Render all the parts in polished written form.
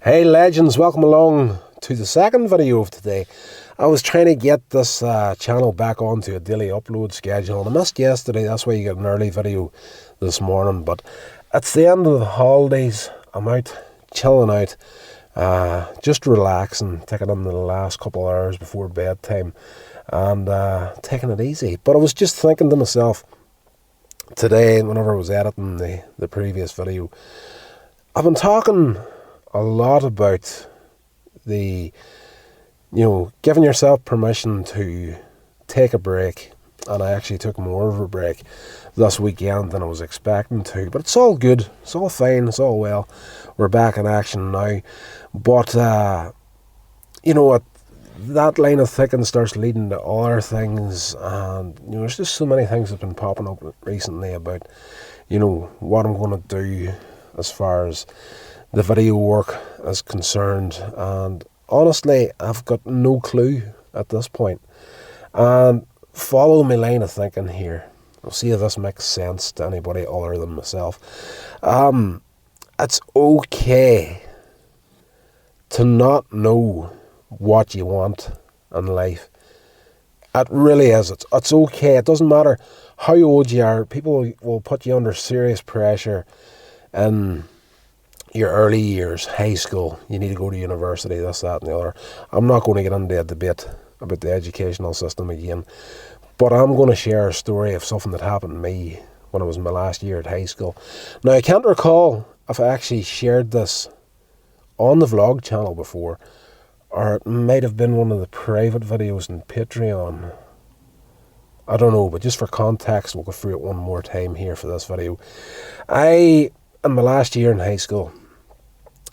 Hey legends, welcome along to the second video of today. I was trying to get this channel back onto a daily upload schedule and I missed yesterday. That's why you get an early video this morning. But it's the end of the holidays. I'm out chilling out, just relaxing, taking in the last couple of hours before bedtime and taking it easy. But I was just thinking to myself today, whenever I was editing the previous video, I've been talking a lot about giving yourself permission to take a break, and I actually took more of a break this weekend than I was expecting to, but it's all good, it's all fine, it's all well. We're back in action now, but that line of thinking starts leading to other things, and there's just so many things that have been popping up recently about what I'm going to do as far as the video work is concerned, and honestly I've got no clue at this point. And follow my line of thinking here. I'll see if this makes sense to anybody other than myself. It's okay to not know what you want in life. It really is. It's okay. It doesn't matter how old you are. People will put you under serious pressure in your early years, high school. You need to go to university, this, that and the other. I'm not going to get into a debate about the educational system again, but I'm going to share a story of something that happened to me when I was in my last year at high school. Now, I can't recall if I actually shared this on the vlog channel before, or it might have been one of the private videos on Patreon. I don't know, but just for context, we'll go through it one more time here for this video. In my last year in high school,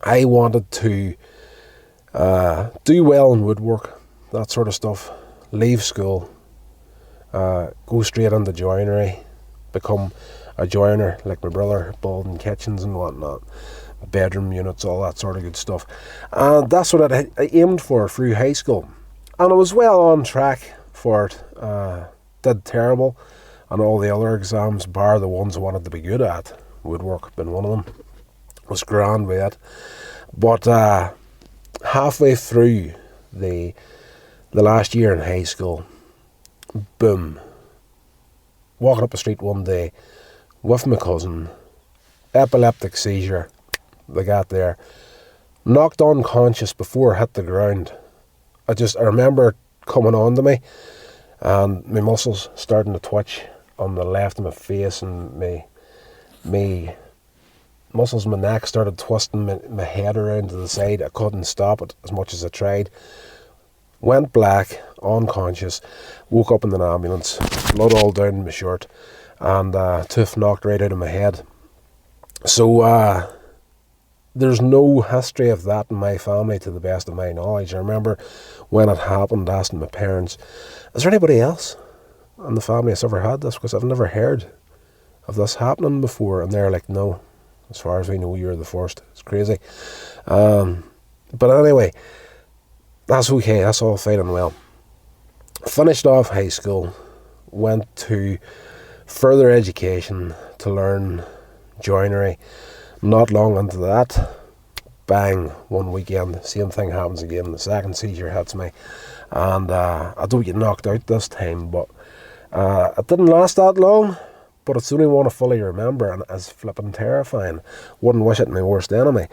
I wanted to do well in woodwork, that sort of stuff, leave school, go straight into joinery, become a joiner like my brother, building kitchens and whatnot, bedroom units, all that sort of good stuff. And that's what I aimed for through high school, and I was well on track for it. Did terrible on all the other exams, bar the ones I wanted to be good at. Woodwork been one of them. Was grand with it, but halfway through the last year in high school, boom, walking up the street one day with my cousin, epileptic seizure. They got there, knocked unconscious before I hit the ground. I remember it coming on to me, and my muscles starting to twitch on the left of my face, and my muscles in my neck started twisting my head around to the side. I couldn't stop it as much as I tried. Went black, unconscious, woke up in an ambulance, blood all down my shirt, and tooth knocked right out of my head. So there's no history of that in my family to the best of my knowledge. I remember when it happened asking my parents, is there anybody else in the family that's ever had this? Because I've never heard of this happening before. And they're like, no, as far as we know, you're the first. It's crazy. But anyway, that's okay. That's all fine and well. Finished off high school, went to further education to learn joinery. Not long into that, bang, one weekend, same thing happens again. The second seizure hits me, and I don't get knocked out this time, but it didn't last that long. But it's the only one I fully remember, and it's flipping terrifying. Wouldn't wish it on my worst enemy.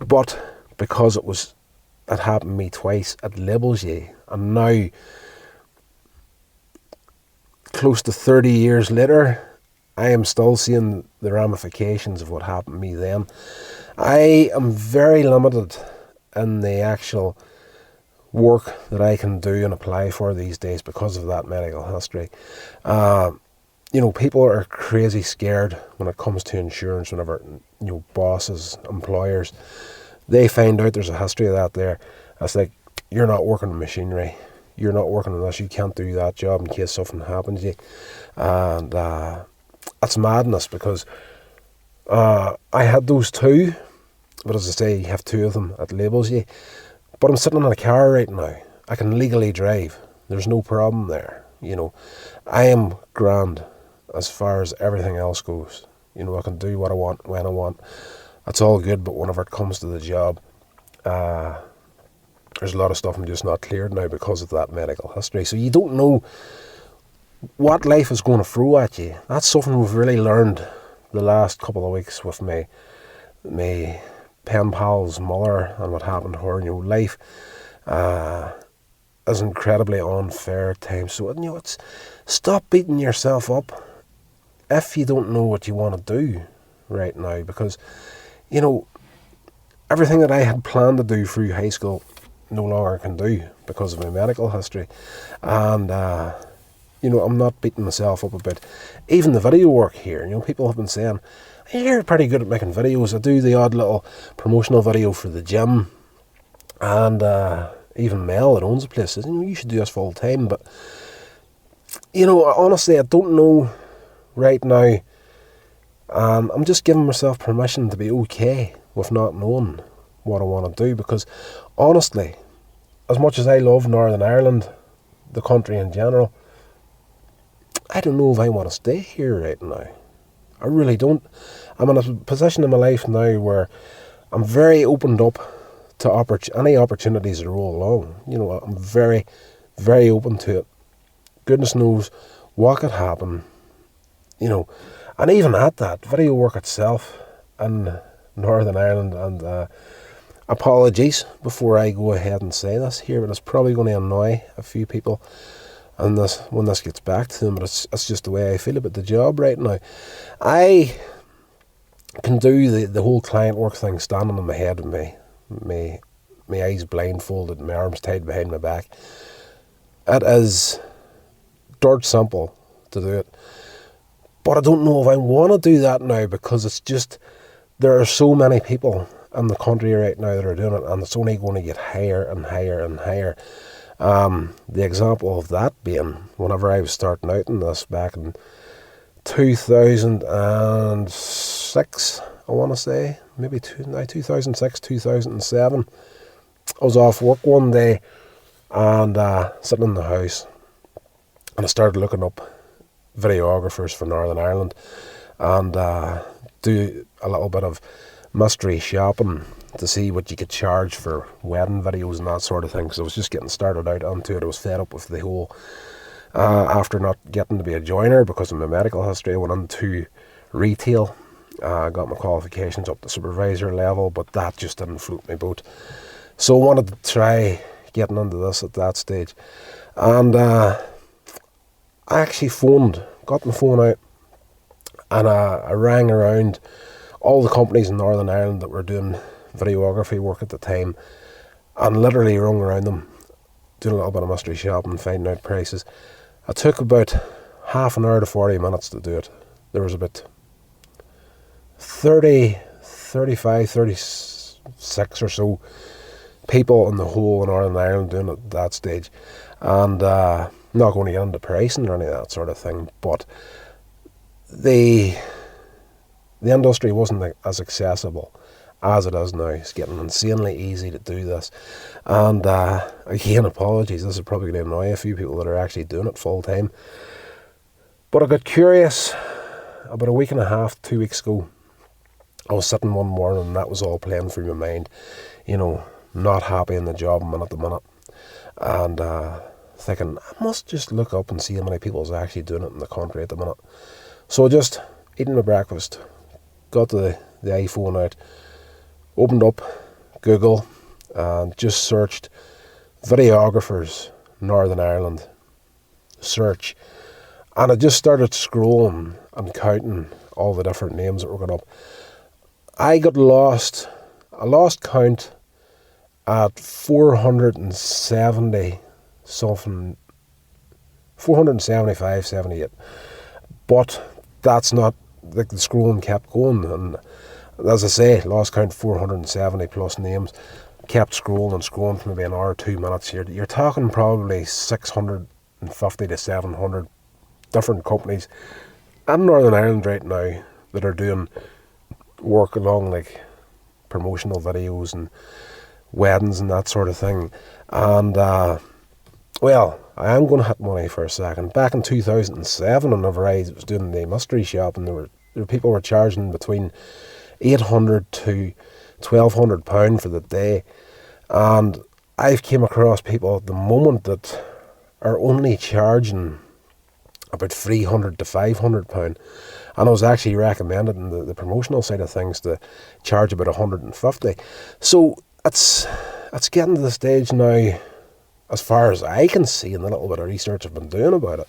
But because it happened to me twice, it labels you. And now, close to 30 years later, I am still seeing the ramifications of what happened to me then. I am very limited in the actual work that I can do and apply for these days because of that medical history. People are crazy scared when it comes to insurance. Whenever bosses, employers, they find out there's a history of that there, it's like, you're not working in machinery, you're not working on this, you can't do that job in case something happens to you. And it's madness, because I had those two, but as I say, you have two of them, it labels you. But I'm sitting in a car right now, I can legally drive, there's no problem there. I am grand as far as everything else goes. I can do what I want when I want. That's all good, but whenever it comes to the job, there's a lot of stuff I'm just not cleared now because of that medical history. So you don't know what life is going to throw at you. That's something we've really learned the last couple of weeks with my pen pal's mother and what happened to her. Life is incredibly unfair at times. So it's stop beating yourself up if you don't know what you want to do right now, because everything that I had planned to do through high school no longer can do because of my medical history. And I'm not beating myself up about even the video work here. People have been saying, you're pretty good at making videos. I do the odd little promotional video for the gym, and even Mel that owns the place says, you should do this full time. But honestly, I don't know right now. I'm just giving myself permission to be okay with not knowing what I want to do, because honestly, as much as I love Northern Ireland, the country in general, I don't know if I want to stay here right now. I really don't. I'm in a position in my life now where I'm very opened up to any opportunities that roll along. I'm very, very open to it. Goodness knows what could happen. And even at that, video work itself in Northern Ireland, and apologies before I go ahead and say this here, but it's probably going to annoy a few people and when this gets back to them, but it's just the way I feel about the job right now. I can do the whole client work thing standing on my head with my eyes blindfolded, my arms tied behind my back. It is dirt simple to do it. But I don't know if I want to do that now, because it's just, there are so many people in the country right now that are doing it, and it's only going to get higher and higher and higher. The example of that being, whenever I was starting out in this back in 2006, I want to say, maybe 2006, 2007, I was off work one day and sitting in the house, and I started looking up videographers for Northern Ireland and do a little bit of mystery shopping to see what you could charge for wedding videos and that sort of thing, because I was just getting started out onto it. I was fed up with the whole, after not getting to be a joiner because of my medical history, I went into retail, got my qualifications up to supervisor level, but that just didn't float my boat. So I wanted to try getting into this at that stage, and I actually got my phone out, and I rang around all the companies in Northern Ireland that were doing videography work at the time, and literally rung around them, doing a little bit of mystery shopping, finding out prices. It took about half an hour to 40 minutes to do it. There was about 30, 35, 36 or so people in the whole of Northern Ireland doing it at that stage. And not going to get into pricing or any of that sort of thing, but the industry wasn't as accessible as it is now. It's getting insanely easy to do this. And again, apologies, this is probably going to annoy a few people that are actually doing it full time. But I got curious about a week and a half, 2 weeks ago. I was sitting one morning and that was all playing through my mind. Not happy in the job I'm in at the minute. And thinking, I must just look up and see how many people is actually doing it in the country at the minute. So just eating my breakfast, got the iPhone out, opened up Google and just searched videographers Northern Ireland search, and I just started scrolling and counting all the different names that were going up. I lost count at 470 something, 475, 78, but that's not, the scrolling kept going, and as I say, lost count 470 plus names, kept scrolling for maybe an hour or 2 minutes here. You're talking probably 650 to 700 different companies in Northern Ireland right now that are doing work along like promotional videos and weddings and that sort of thing. And well, I am going to hit money for a second. Back in 2007, whenever I was doing the mystery shopping, there were people were charging between £800 to £1,200 for the day. And I've came across people at the moment that are only charging about £300 to £500, and I was actually recommended in the promotional side of things to charge about £150. So it's getting to the stage now, as far as I can see in the little bit of research I've been doing about it,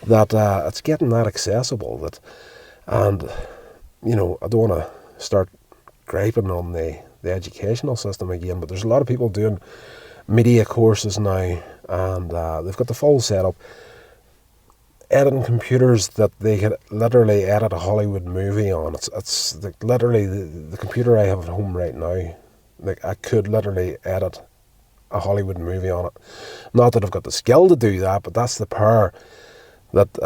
that it's getting that accessible. And I don't want to start griping on the educational system again, but there's a lot of people doing media courses now, and they've got the full setup, editing computers that they could literally edit a Hollywood movie on. It's like literally the computer I have at home right now, like I could literally edit a Hollywood movie on it. Not that I've got the skill to do that, but that's the power that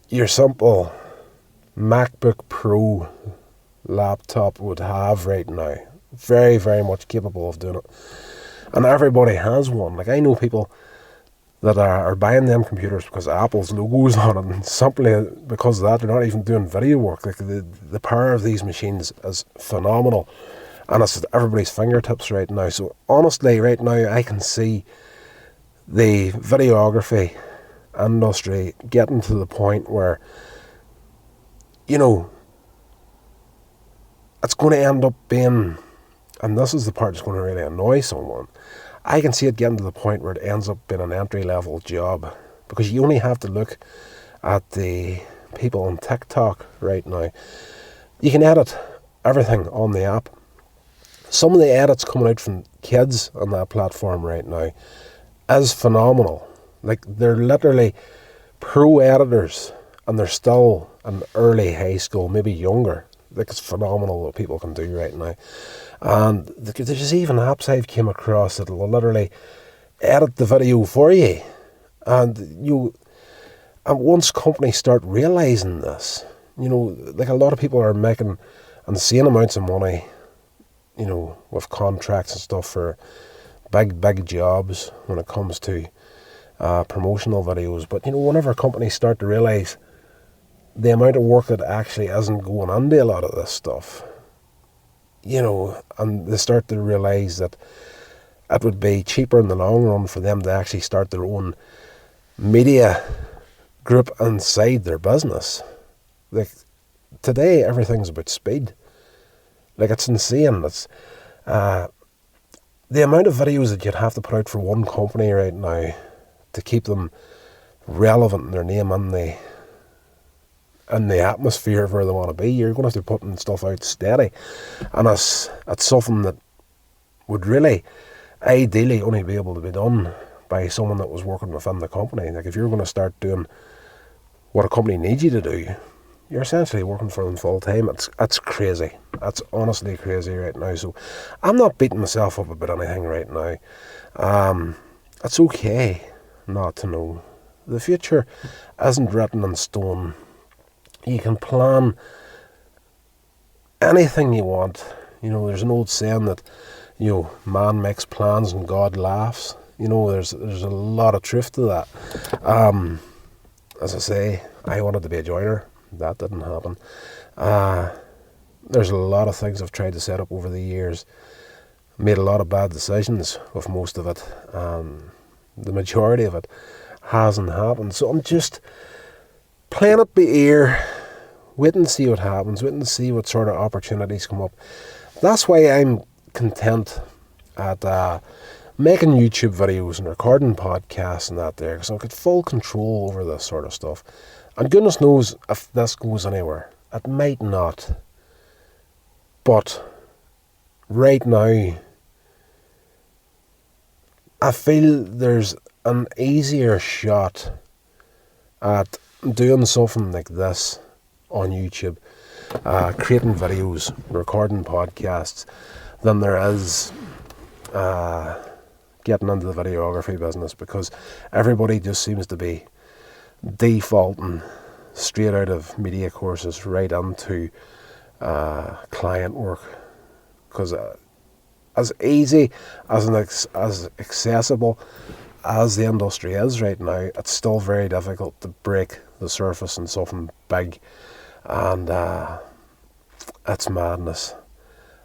your simple MacBook Pro laptop would have right now. Very, very much capable of doing it. And everybody has one. Like, I know people that are buying them computers because Apple's logo's on it, and simply because of that, they're not even doing video work. Like, the power of these machines is phenomenal, and it's at everybody's fingertips right now. So honestly, right now, I can see the videography industry getting to the point where, it's going to end up being, and this is the part that's going to really annoy someone, I can see it getting to the point where it ends up being an entry-level job, because you only have to look at the people on TikTok right now. You can edit everything on the app. Some of the edits coming out from kids on that platform right now is phenomenal. Like, they're literally pro editors, and they're still in early high school, maybe younger. Like, it's phenomenal what people can do right now. And there's even apps I've came across that will literally edit the video for you. And once companies start realising this, like, a lot of people are making insane amounts of money, with contracts and stuff for big jobs when it comes to promotional videos. But, whenever companies start to realise the amount of work that actually isn't going into a lot of this stuff, and they start to realise that it would be cheaper in the long run for them to actually start their own media group inside their business. Like, today, everything's about speed. Like, it's insane. It's the amount of videos that you'd have to put out for one company right now to keep them relevant in their name and the atmosphere of where they want to be. You're going to have to be putting stuff out steady, and it's something that would really ideally only be able to be done by someone that was working within the company. Like, if you're going to start doing what a company needs you to do, you're essentially working for them full time. It's crazy. That's honestly crazy right now. So I'm not beating myself up about anything right now. It's okay not to know. The future isn't written in stone. You can plan anything you want. There's an old saying that, man makes plans and God laughs. There's a lot of truth to that. As I say, I wanted to be a joiner. That didn't happen. There's a lot of things I've tried to set up over the years. Made a lot of bad decisions with most of it. The majority of it hasn't happened. So I'm just playing it by ear, waiting to see what happens, waiting to see what sort of opportunities come up. That's why I'm content at making YouTube videos and recording podcasts and that there, because I've got full control over this sort of stuff. And goodness knows if this goes anywhere. It might not. But right now, I feel there's an easier shot at doing something like this on YouTube, creating videos, recording podcasts, than there is getting into the videography business, because everybody just seems to be defaulting straight out of media courses right into client work, because as easy as accessible as the industry is right now, it's still very difficult to break the surface in something big, and it's madness.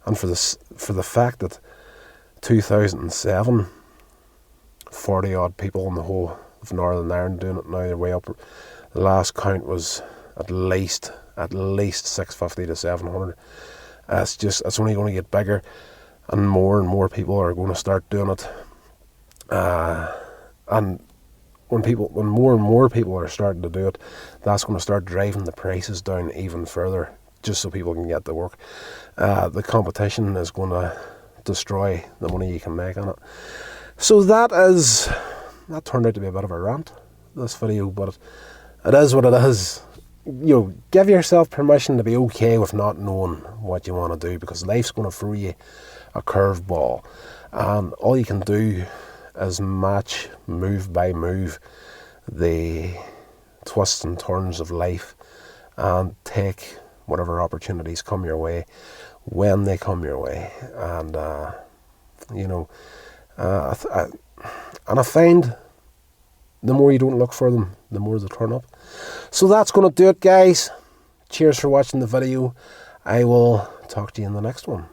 And for the fact that 2007, 40 odd people in the whole of Northern Ireland doing it. Now they're way up. The last count was at least 650 to 700. It's only going to get bigger, and more people are going to start doing it. And when more and more people are starting to do it, that's going to start driving the prices down even further, just so people can get to work. The competition is going to destroy the money you can make on it. So that turned out to be a bit of a rant, this video, but it is what it is. Give yourself permission to be okay with not knowing what you want to do, because life's going to throw you a curveball, and all you can do is match move by move the twists and turns of life, and take whatever opportunities come your way when they come your way. And I find the more you don't look for them, the more they turn up. So that's going to do it, guys. Cheers for watching the video. I will talk to you in the next one.